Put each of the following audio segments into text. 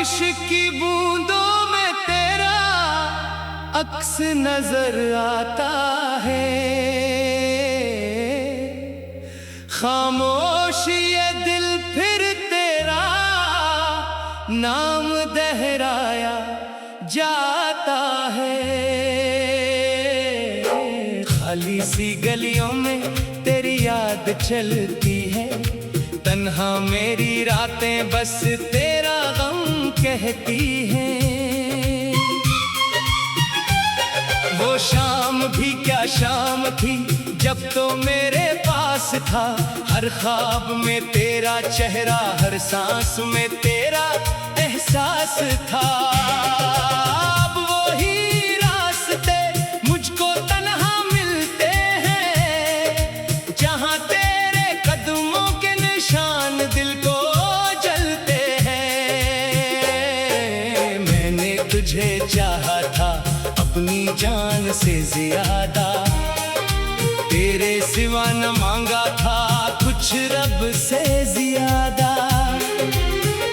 बारिश की बूंदों में तेरा अक्स नजर आता है। खामोश ये दिल फिर तेरा नाम दोहराया जाता है। खाली सी गलियों में तेरी याद चलती है, तन्हा मेरी रातें बस तेरा गम कहती हैं। वो शाम भी क्या शाम थी जब तो मेरे पास था, हर ख्वाब में तेरा चेहरा, हर सांस में तेरा एहसास था। अब वही रास्ते मुझको तन्हा मिलते हैं, जहाँ तेरे कदमों के निशान दिल को जलते हैं। मैंने तुझे चाहा था अपनी जान से ज्यादा, तेरे सिवा न मांगा था कुछ रब से ज्यादा।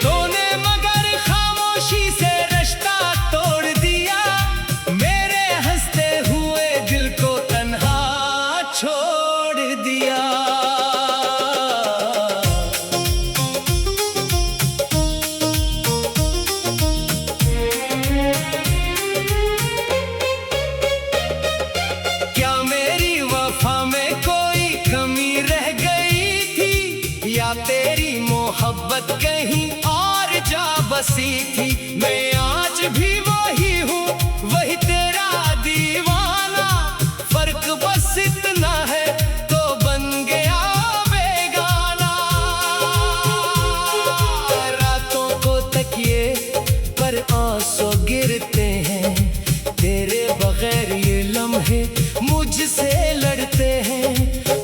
तूने मगर खामोशी से रिश्ता तोड़ दिया, मेरे हंसते हुए दिल को तन्हा छोड़ दिया। क्या मेरी वफा में कोई कमी रह गई थी, या तेरी मोहब्बत कहीं और जा बसी थी? मैं आज भी वही हूँ, वही तेरा दीवाना, फर्क बस इतना है तो बन गया बेगाना। रातों को तकिए पर आंसू गिरते हैं, तेरे बगैर ये लम्हे मुझसे लड़ते हैं।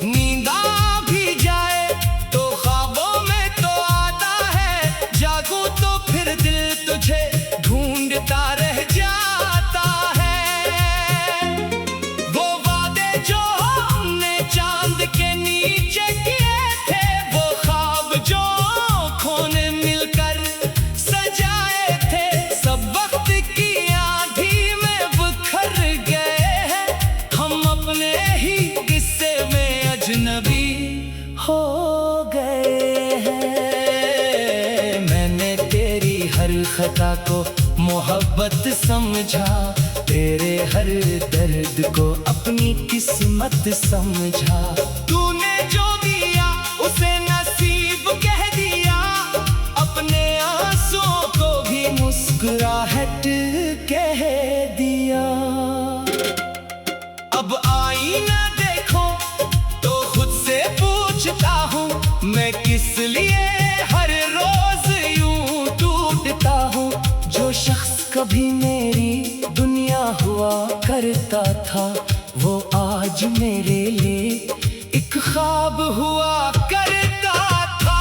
नींद आ भी जाए तो ख्वाबों में तो आता है, जागूं तो फिर दिल तुझे ढूंढता रह जाता है। वो वादे जो हमने चांद के नीचे किए थे, वो ख्वाब जो आँखों ने मिलकर सजाए थे, सब वक्त की आंधी में बिखर गए हैं। हम अपने ही किस्से में अजनबी हो गए हैं। मैंने तेरी हर खता को मोहब्बत समझा, तेरे हर दर्द को अपनी किस्मत समझा। तूने जो दिया उसे नसीब कह दिया, अपने आंसुओं को भी मुस्कुराहट कह दिया। अब आईना देखो तो खुद से पूछता हूँ, मैं किस लिए हर रोज यूं टूटता हूँ? जो शख्स कभी मेरी दुनिया हुआ करता था, वो आज मेरे लिए एक ख्वाब हुआ करता था।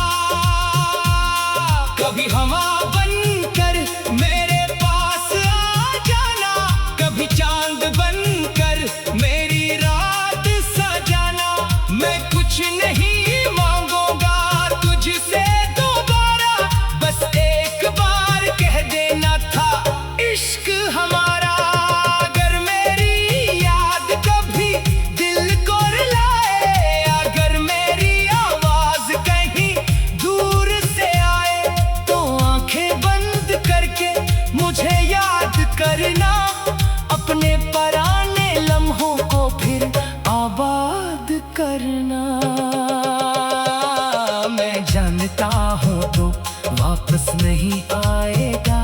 कभी हवा बनकर मेरे पास आ जाना, कभी चांद बनकर मेरी रात सजाना। मैं कुछ नहीं मांगूंगा तुझसे दोबारा, बस एक बार कह देना था इश्क हमारा। अगर मेरी याद कभी दिल को रुलाए, अगर मेरी आवाज कहीं दूर से आए, तो आंखें बंद करके मुझे याद करना, अपने पराने लम्हों को फिर आबाद करना। मैं जानता हूँ तो वापस नहीं आएगा,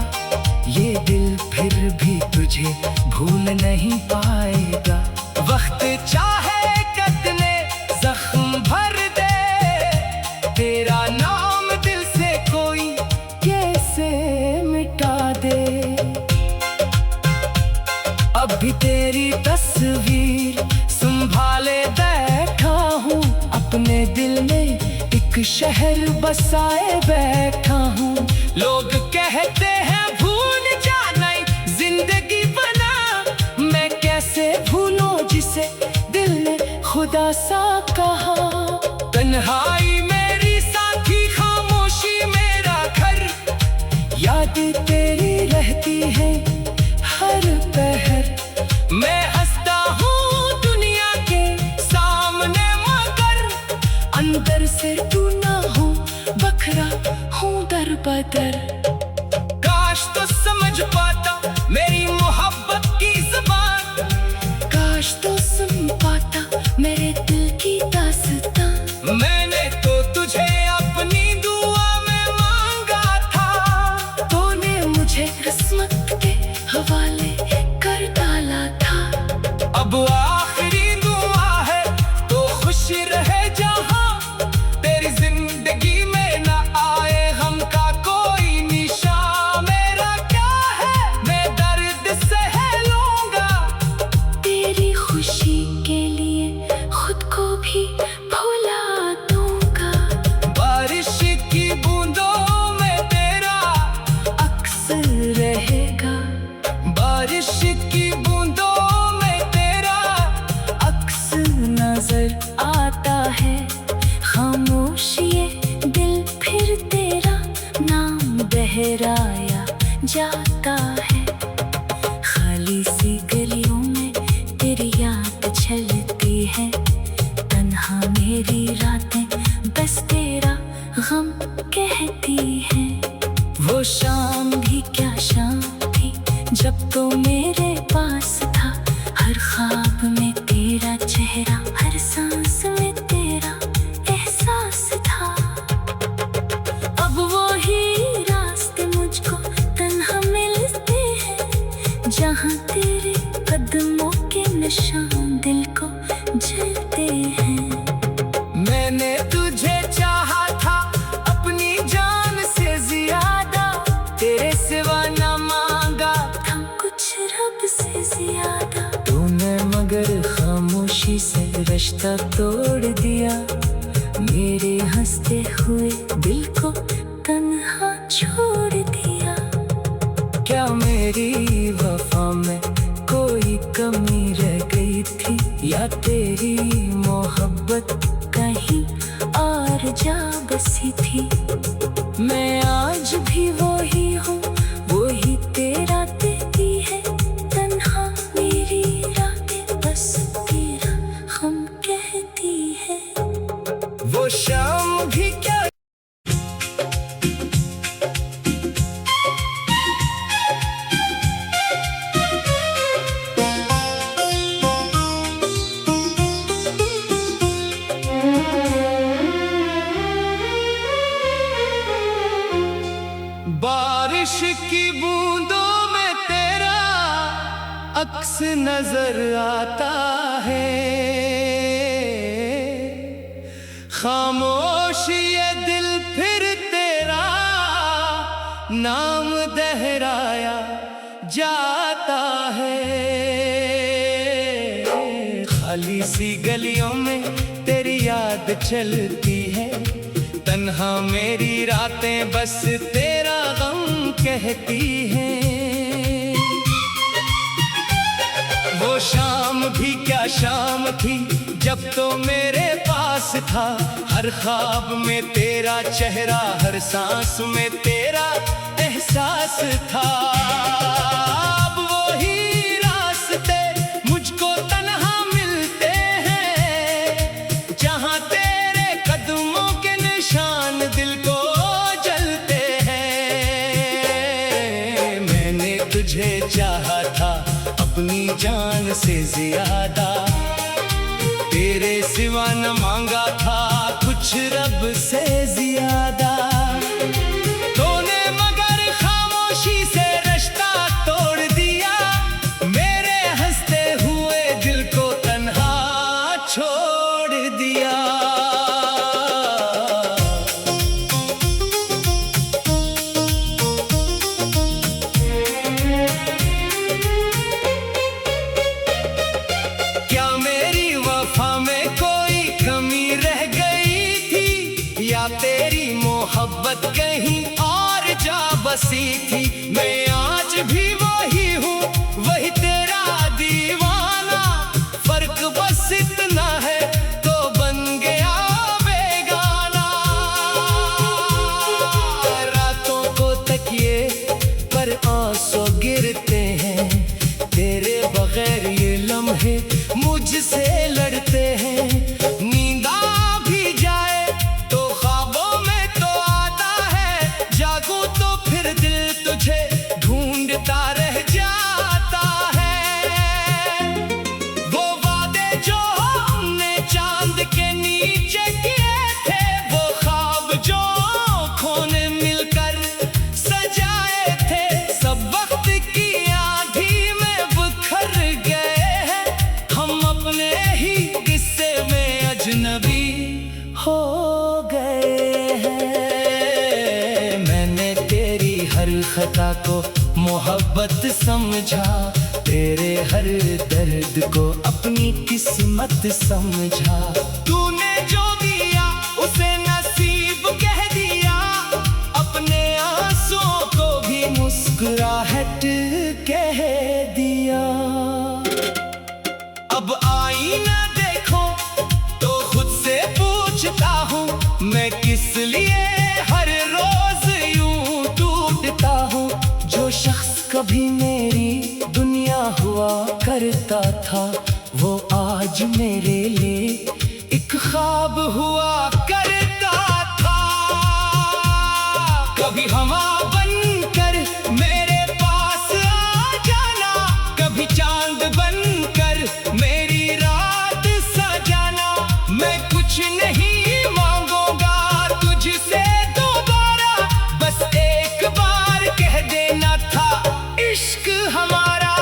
ये दिल फिर भी तुझे भूल नहीं पाएगा। वक्त चाहे कितने जख्म भर दे, तेरा नाम दिल से कोई कैसे मिटा दे। अब भी तेरी तस्वीर संभाले बैठा हूँ, अपने दिल में एक शहर बसाए बैठा हूँ। लोग कहते हैं भूल जाना जिंदगी बना, मैं कैसे भूलूं जिसे दिल ने खुदा सा कहा। तन्हाई मेरी साथी, खामोशी मेरा घर, यादें बिखरा हूँ दर बदर। काश तो समझ पाता मेरी मोहब्बत की ज़बान, काश तो सुन पाता मेरे दिल की दास्तां। मैंने तो तुझे अपनी दुआ में मांगा था, तूने मुझे किस्मत के हवाले कर डाला था। अब आखिरी दुआ है तो खुश रहे जहां, तेरी जिंदगी में ना आए गम का कोई निशान। मेरा क्या है मैं दर्द सह लूंगा, तेरी खुशी के लिए खुद को भी भुला दूंगा। बारिश की बूंदों में तेरा अक्स रहेगा, बारिश की बूंदों में तेरा अक्स नजर आता है। खामोश ये दिल फिर तेरा नाम दोहराया जाता है। खाली सी गलियों में तेरी याद चलती है, तन्हा मेरी रातें बस तेरा गम कहती हैं। वो शाम भी क्या शाम थी जब तो मेरे पास था, हर ख्वाब में तेरा चेहरा, हर सांस में तेरा एहसास था। अब वो ही रास्ते मुझको तन्हा मिलते हैं, जहाँ तेरे कदमों के निशान दिल को जलते हैं। मैंने तुझे चाहा था अपनी जान से ज्यादा, तेरे सिवा न मांगा था कुछ रब से ज्यादा। तूने मगर खामोशी से रिश्ता तोड़ दिया, मेरे हंसते हुए दिल को तन्हा छोड़ दिया। क्या मेरी वफा में कोई कमी रह गई थी, या तेरी मोहब्बत कहीं और जा बसी थी। मैं आज भी वही हूँ, वही तेरा तेरी है, तन्हा मेरी रातें बस तेरा हम कहती है। वो शाम भी क्या बारिश की बूंदों में तेरा अक्स नजर आता है। खामोश ये दिल फिर तेरा नाम दोहराया जाता है। खाली सी गलियों में तेरी याद चलती है, तन्हा मेरी रातें बस तेरा गम कहती हैं। वो शाम भी क्या शाम थी जब तो मेरे पास था, हर ख्वाब में तेरा चेहरा, हर सांस में तेरा एहसास था। अब वही रास्ते मुझको तन्हा मिलते हैं, जहाँ तेरे कदमों के निशान दिल को जलते हैं। मैंने तुझे चाहा था अपनी जान से ज्यादा, तेरे सिवा न मांगा था कुछ रब से ज्यादा। तूने मगर खामोशी से रिश्ता तोड़ दिया, मेरे हंसते हुए दिल को तन्हा छोड़ दिया। क्या मेरी वफा में कोई कमी रह गई थी, या तेरी मोहब्बत कहीं और जा बसी थी। मैं आज भी वही हूँ, वही तेरा दीवाना, फर्क बस इतना है तो बन गया बेगाना। रातों को तकिए पर आंसू गिरते हैं, तेरे बगैर ये लम्हे मुझसे लड़ते हैं। नींद आ भी जाए तो ख्वाबों में तो आता आँखों ने मिलकर सजाए थे, सब वक्त की आंधी में बिखर गए हैं। हम अपने ही किस्से में अजनबी हो गए हैं। मैंने तेरी हर खता को मोहब्बत समझा, तेरे हर दर्द को अपनी किस्मत समझा। तूने जो दिया उसे नसीब कह दिया, अपने आंसुओं को भी मुस्कुराहट कह दिया। अब आईना देखो तो खुद से पूछता हूँ, मैं किस लिए हर रोज यूं टूटता हूँ। जो शख्स कभी मेरी दुनिया हुआ करता था, वो आज मेरे लिए एक ख्वाब हुआ करता था। कभी हवा बनकर मेरे पास आ जाना, कभी चांद बनकर मेरी रात सजाना। मैं कुछ नहीं मांगूंगा तुझसे दोबारा, बस एक बार कह देना था इश्क हमारा।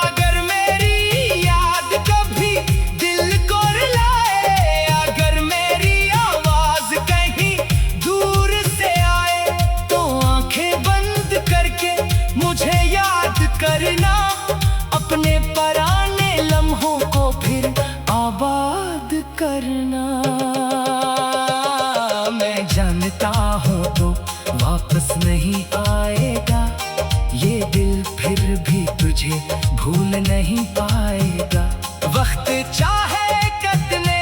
अगर मेरी याद कभी दिल को रुलाए, अगर मेरी आवाज कहीं दूर से आए, तो आंखें बंद करके मुझे याद करना, अपने पुराने लम्हों को फिर आबाद करना। मैं जानता हूँ तो वापस नहीं आएगा, ये दिल फिर भी तुझे भूल नहीं पाएगा। वक्त चाहे कितने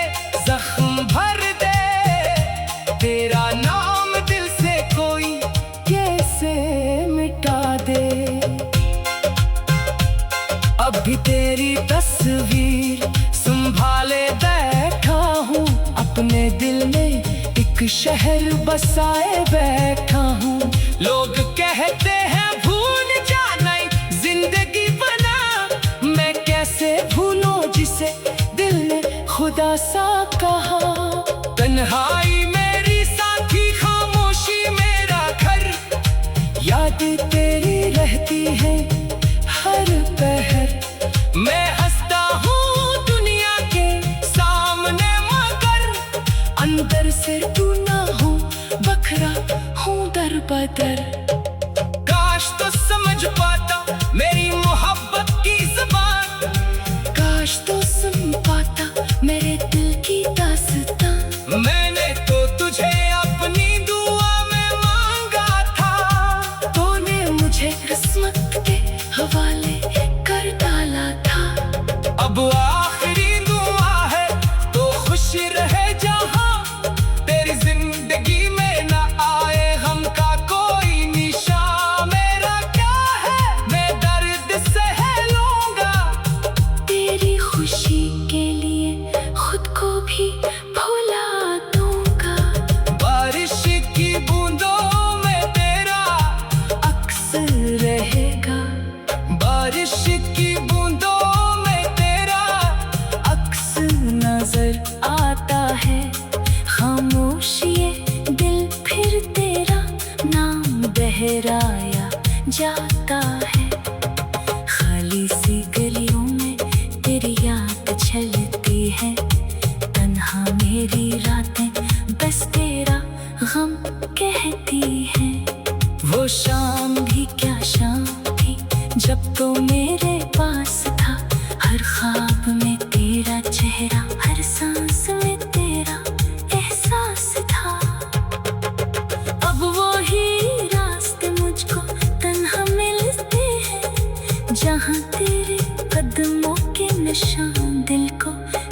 जख्म भर दे, तेरा नाम दिल से कोई कैसे मिटा दे। अब भी तेरी तस्वीर संभाले बैठा हूँ, अपने दिल में एक शहर बसाए बैठा हूँ। लोग कहते हैं भूल जाना जिंदगी बना, मैं कैसे भूलूं जिसे दिल ने खुदा सा कहा। तन्हाई मेरी साथी, खामोशी मेरा घर, याद तेरी रहती है हर पहर। मैं हंसता हूँ दुनिया के सामने मगर अंदर से तू ना हूँ, बखरा हूँ दर बदर। काश तो समझ पाता मेरी मोहब्बत की ज़बान, काश तो सुन पाता मेरे दिल की दास्तां। मैंने तो तुझे अपनी दुआ में मांगा था, तूने मुझे किस्मत के हवाले कर डाला था। अब आखिरी दुआ है तो खुश रहे जहां, तेरी जिंदगी में ना आए गम का कोई निशान। मेरा क्या है मैं दर्द सह लूंगा, तेरी खुशी के लिए खुद को भी भुला दूंगा। बारिश की बूंदों में तेरा अक्स रहेगा, बारिश की बूंदों में तेरा अक्स नजर आता है। खामोशी दिल फिर तेरा नाम दोहराया जाता है। खाली सी गलियों में तेरी याद चलती है, तन्हा मेरी रातें बस तेरा गम कहती है। वो शाम भी क्या शाम थी जब तो मेरे पास था, हर ख्वाब में तेरा चेहरा, हर सांस में तेरा एहसास था। अब वो ही रास्ते मुझको तन्हा मिलते हैं, जहाँ तेरे कदमों के निशान दिल को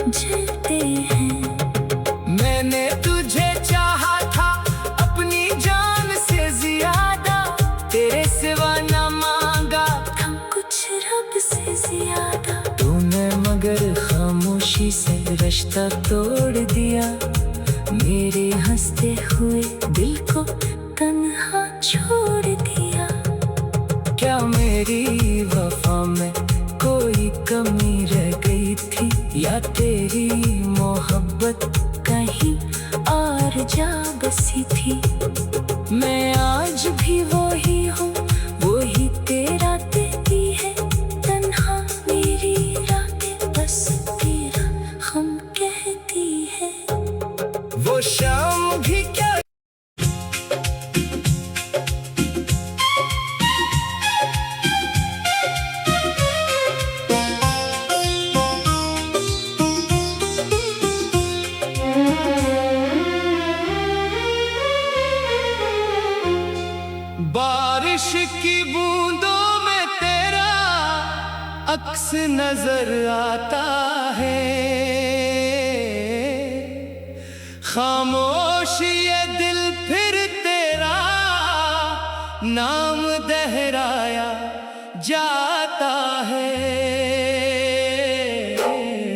जलते हैं। मैंने तुझे चाहा था अपनी जान से ज्यादा, तेरे सिवा ना मांगा था कुछ रब से ज्यादा। तूने मगर खामोशी से रिश्ता तोड़ दिया, मेरे हंसते हुए दिल को तन्हा छोड़ दिया। क्या मेरी वफा में कोई कमी रह गई थी, या तेरी मोहब्बत कहीं और जा बसी थी। मैं आज भी वही हूँ, वही तेरा तेरी है। तन्हा मेरी रातें बस तेरा हम कहती है। वो शाम भी क्या बारिश की बूंदों में तेरा अक्स नजर आता है। खामोश ये दिल फिर तेरा नाम दोहराया जाता है।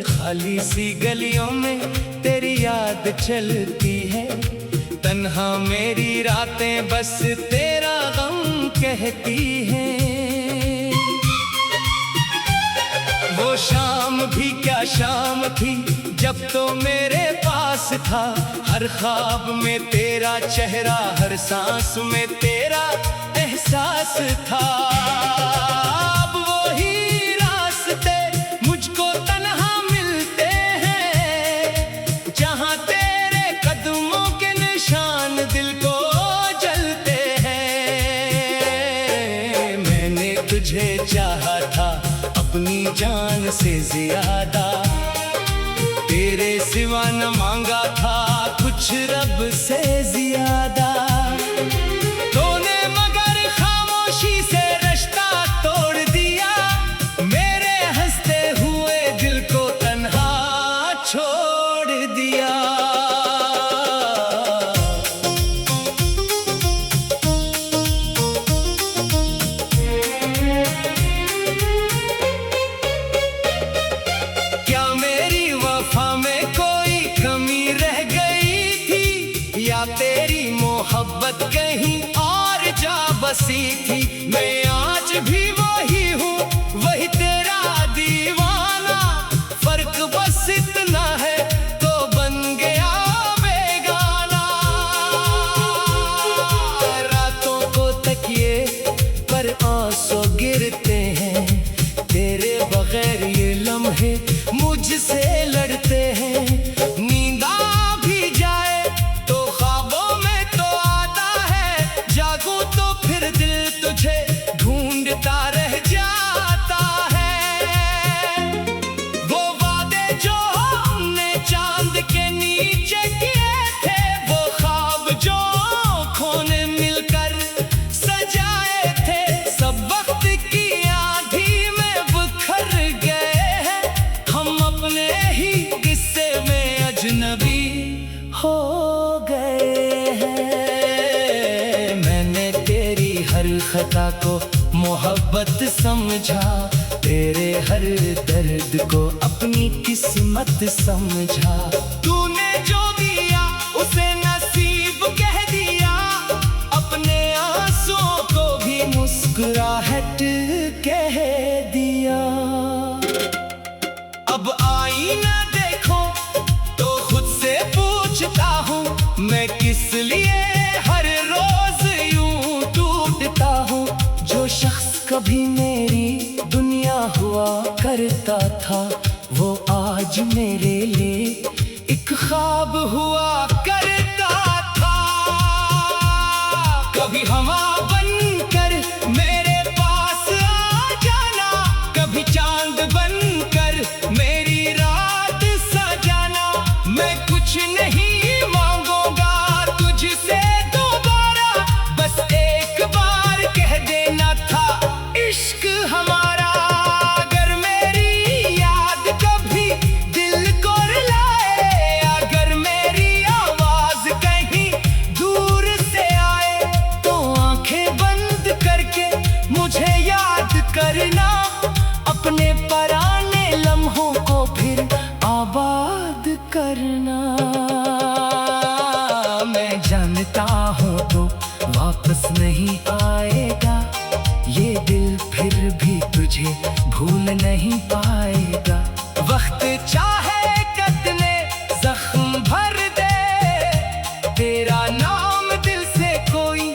खाली सी गलियों में तेरी याद चलती है। तन्हा मेरी रातें बस तेरा गम कहती हैं। वो शाम भी क्या शाम थी जब तो मेरे पास था। हर ख्वाब में तेरा चेहरा, हर सांस में तेरा एहसास था। अब वही रास्ते मुझको तन्हा मिलते हैं, जहाँ तेरे कदमों के निशान दिल को जलते हैं। मैंने तुझे चाहा था अपनी जान से ज्यादा, तेरे सिवा न मांगा था कुछ रब से ज्यादा। तूने मगर खामोशी से रिश्ता तोड़ दिया, मेरे हंसते हुए दिल को तन्हा छोड़ दिया। क्या मेरी वफा में कोई कमी रह गई थी, या तेरी मोहब्बत कहीं और जा बसी थी। मैं आज भी वही हूँ, वही तेरा दीवाना। फर्क बस इतना है तो बन गया बेगाना। रातों को तकिए पर आंसू गिरते हैं, तेरे बगैर ये लम्हे मुझसे लड़ते हैं। नींद आ भी जाए तो ख्वाबों में तो आता है, जागूं तो फिर दिल तुझे ढूंढता रह जाता है। वो वादे जो हमने चांद के नीचे किए थे, वो ख्वाब जो आँखों ने मिलकर सजाए थे, सब वक्त की आंधी में बिखर गए हैं। हम अपने ही किस्से में अजनबी हो गए हैं। मैंने तेरी हर खता को मोहब्बत समझा, तेरे हर दर्द को अपनी किस्मत समझा। तूने जो दिया उसे नसीब कह दिया, अपने आंसुओं को भी मुस्कुराहट कह दिया। अब आईना देखो तो खुद से पूछता हूँ, मैं किस लिए हर रोज यूं टूटता हूँ। जो शख्स कभी मेरी दुनिया हुआ करता था, वो आज मेरे लिए एक ख्वाब हुआ करता था। कभी हवा बनकर मेरे पास आ जाना, कभी चांद बनकर मेरी रात सजाना। मैं कुछ नहीं मांगूंगा तुझसे दोबारा, बस एक बार कह देना था इश्क हमारा। अगर मेरी याद कभी दिल को रुलाए, अगर मेरी आवाज कहीं दूर से आए, तो आंखें बंद करके मुझे याद करना। अपने पराने लम्हों को फिर आबाद करना। मैं जानता हूँ तो वापस नहीं आएगा, ये दिल फिर भी तुझे भूल नहीं पाएगा। वक्त चाहे कितने जख्म भर दे, तेरा नाम दिल से कोई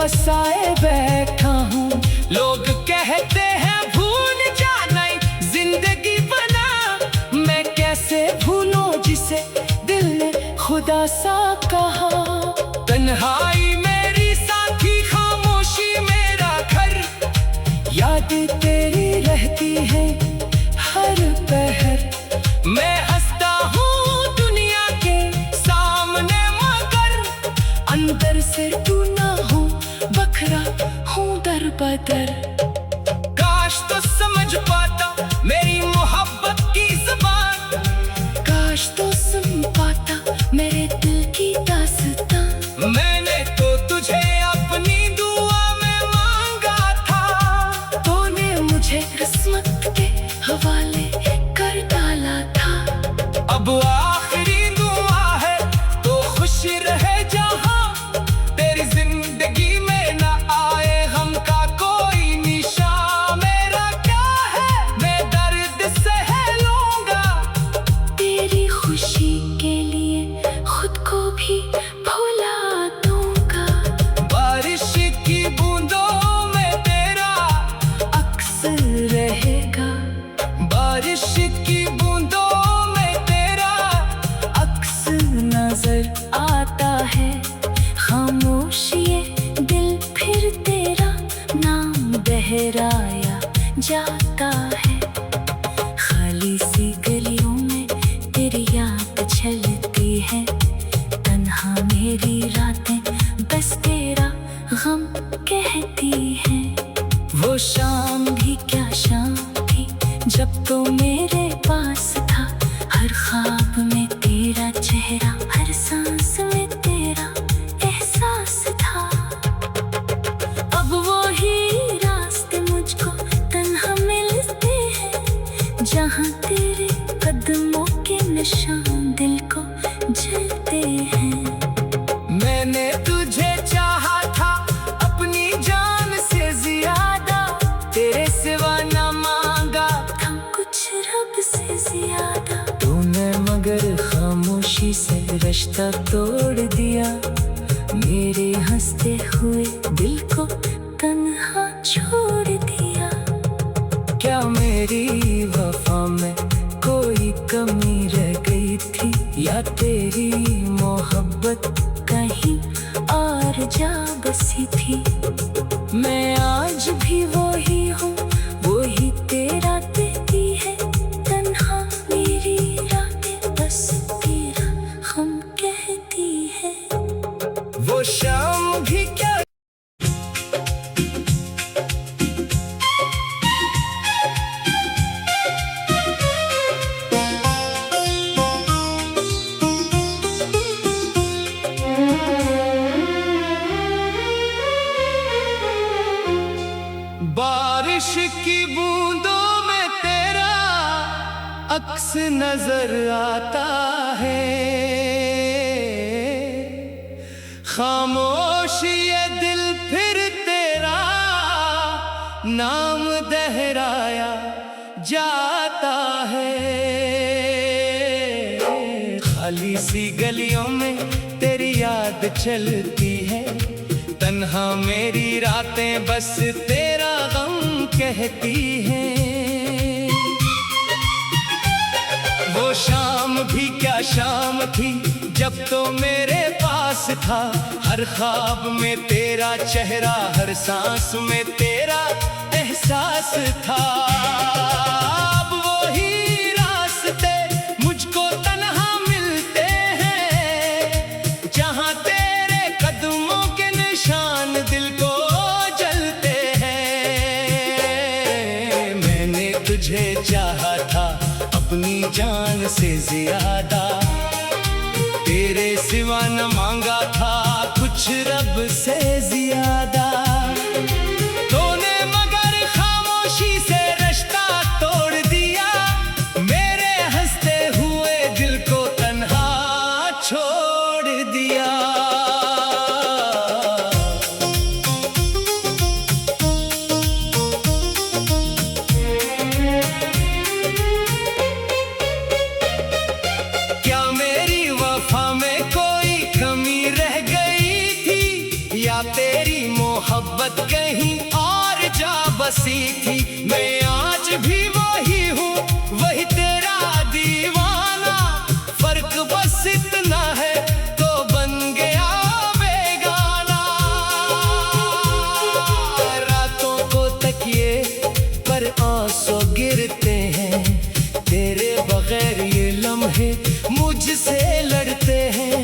बसाए बैठा हूँ। लोग कहते हैं भूल जाना जिंदगी बना, मैं कैसे भूलूं जिसे दिल ने खुदा सा कहा। तन्हाई मेरी साथी, खामोशी मेरा घर, याद तेरी रहती है हर पहर। मैं हंसता हूँ दुनिया के सामने मगर अंदर से टूटा हूँ, बखरा हूँ दर बदर। काश तो समझ पाता मेरी मोहब्बत की ज़बान, काश तो सुन पाता मेरे दिल की दास्तां। मैंने तो तुझे अपनी दुआ में मांगा था, तूने मुझे किस्मत के हवाले कर डाला था। अब आखिरी दुआ है तो खुश रहे जहां, तेरी जिंदगी में ना आए गम का कोई निशान। मेरा क्या है मैं दर्द सह लूंगा, तेरी खुशी के लिए खुद को भी भुला दूंगा। बारिश की बूंदों में तेरा अक्स रहेगा, बारिश की बूंदों में तेरा अक्स नजर आता है। खामोशी दिल फिर तेरा नाम दोहराया जाता है। खाली सी गलियों में तेरी याद चलती है, तन्हा मेरी रातें बस तेरा गम कहती है। वो शाम भी क्या शाम थी जब तो मेरे पास था, हर ख्वाब में तेरा चेहरा, हर सांस में तेरा एहसास था। अब वो ही रास्ते मुझको तन्हा मिलते हैं, जहाँ तेरे कदमों के निशान दिल को जलते हैं। मैंने तुझे चाहा था अपनी जान से ज्यादा, तेरे सिवा न मांगा था कुछ रब से ज्यादा। तूने मगर खामोशी से रिश्ता तोड़ दिया, मेरे हंसते हुए दिल को तन्हा छोड़ दिया। क्या मेरी वफा में कोई कमी रह गई थी, या तेरी मोहब्बत कहीं और जा बसी थी। मैं आज भी वही हूँ, वही तेरा देती है। तन्हा मेरी रातें बस तेरा हम कहती है। वो शाम भी क्या बारिश की बूंदों में तेरा अक्स नजर आता है। खामोश ये दिल फिर तेरा नाम दोहराया जाता है। खाली सी गलियों में तेरी याद चलती है, तन्हा मेरी रातें बस तेरा गम कहती हैं। वो शाम भी क्या शाम थी जब तो मेरे पास था, हर ख्वाब में तेरा चेहरा, हर सांस में तेरा एहसास था। अब वही रास्ते मुझको तन्हा मिलते हैं, जहाँ तेरे कदमों के निशान दिल को जलते हैं। मैंने तुझे चाहा था अपनी जान से ज्यादा, तेरे सिवा न मांगा था कुछ रब से ज्यादा। तूने मगर खामोशी से रिश्ता तोड़ दिया, मेरे हंसते हुए दिल को तन्हा छोड़ दिया। क्या मेरी वफा में कोई कमी रह कहीं और जा बसी थी, मैं आज भी वही हूँ, वही तेरा दीवाना। फर्क बस इतना है तो बन गया बेगाना। रातों को तकिए पर आंसू गिरते हैं, तेरे बगैर ये लम्हे मुझसे लड़ते हैं।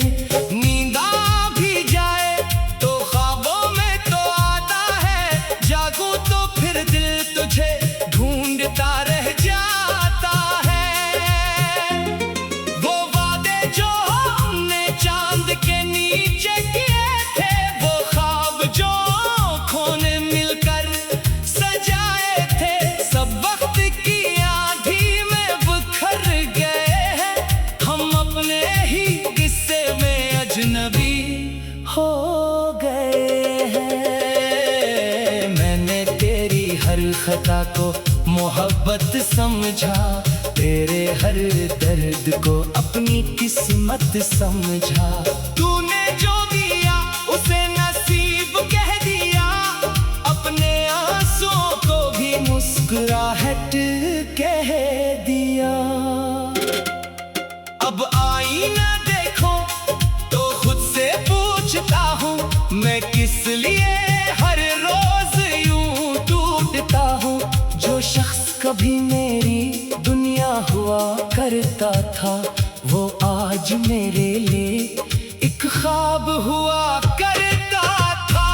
नींद आ भी जाए तो ख्वाबों में तो आता है, जागूं तो फिर दिल तुझे ढूंढता रह जाता है। वो वादे जो हमने चांद के नीचे किए थे, वो ख्वाब जो आँखों ने मिलकर सजाए थे, सब वक्त की आंधी में बिखर गए हैं। हम अपने ही किस्से में अजनबी हो गए हैं। मैंने तेरी हर खता को मोहब्बत समझा, तेरे हर दर्द को अपनी किस्मत समझा। तूने जो दिया उसे नसीब कह दिया, अपने आंसुओं को भी मुस्कुराहट कह दिया। अब आईना देखो तो खुद से पूछता हूँ, मैं किस लिए हर रोज यूं टूटता हूँ। जो शख्स कभी मेरी दुनिया हुआ करता था, वो आज मेरे लिए एक ख्वाब हुआ करता था।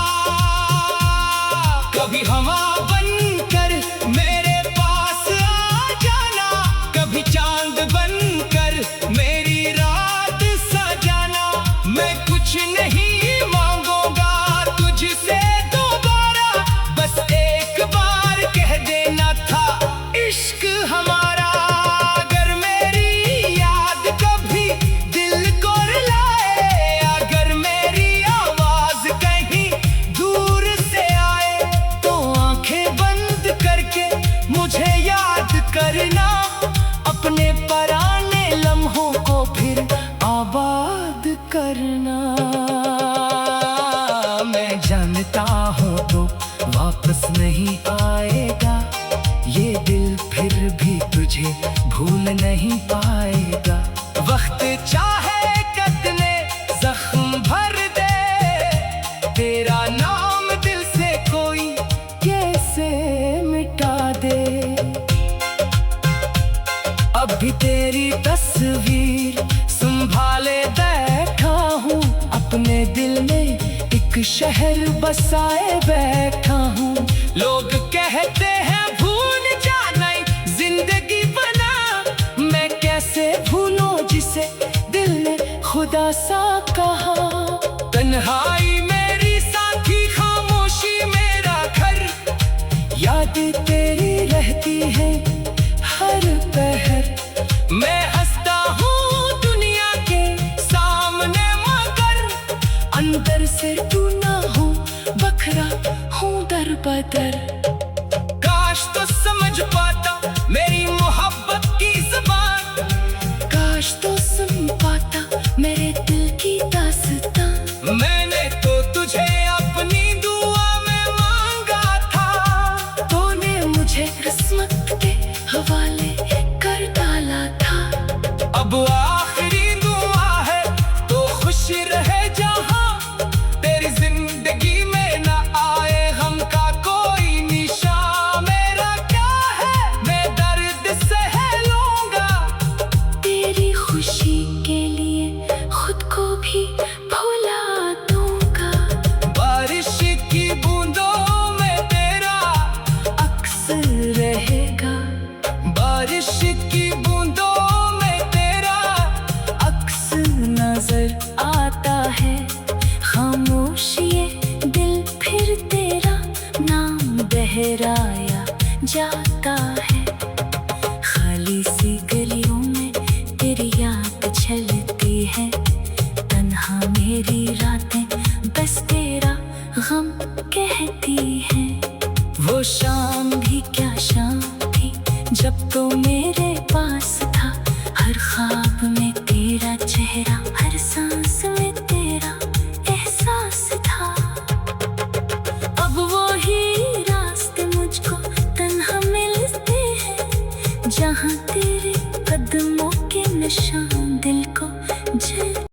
कभी हवा बनकर मेरे पास आ जाना, कभी चांद बनकर मेरी रात सजाना। मैं कुछ नहीं मांगूंगा तुझसे दोबारा, बस एक बार कह देना था इश्क हमारा। अगर मेरी याद कभी दिल को रुलाए, अगर मेरी आवाज कहीं दूर से आए, तो आंखें बंद करके मुझे याद करना, अपने पुराने लम्हों को फिर आबाद करना। मैं जानता हूँ तो वापस नहीं आएगा, ये दिल फिर भी तुझे भूल नहीं पाएगा। वक्त चाहे कितने जख्म भर दे, तेरा नाम दिल से कोई कैसे मिटा दे। अब भी तेरी तस्वीर संभाले बैठा हूँ, अपने दिल में एक शहर बसाए बैठा हूँ। लोग कहते हैं भूल जाना जिंदगी बना, मैं कैसे भूलूं जिसे दिल ने खुदा सा कहा। तन्हाई मेरी साथी, खामोशी मेरा घर, यादें तेरी रहती है हर पहर। मैं हंसता हूँ दुनिया के सामने मगर अंदर से टूना हूँ, बखरा हूँ दर बदर। काश तो समझ पाता मेरी मोहब्बत की ज़बान, काश तो सुन पाता मेरे दिल की दास्तां। मैंने तो तुझे अपनी दुआ में मांगा था, तूने मुझे किस्मत के हवाले कर डाला था। अब आखिरी दुआ है तो खुश रहे जहां, तेरी जिंदगी में न आए गम का कोई निशान। मेरा क्या है मैं दर्द सह लूंगा, तेरी खुशी के लिए खुद को भी भुला दूंगा। बारिश की बूंदों में तेरा अक्स रहेगा, बारिश की बूंदों में तेरा अक्स नजर आता है। खामोश ये दिल फिर तेरा नाम दोहराया जाता है। खाली सी गलियों में तेरी याद चलती है, तन्हा मेरी रातें बस तेरा गम कहती हैं। वो शाम भी क्या शाम थी जब तो मेरे पास था, हर ख्वाब में तेरा चेहरा, हर सांस में तेरा एहसास था। अब वो जहाँ तेरे कदमों के निशान।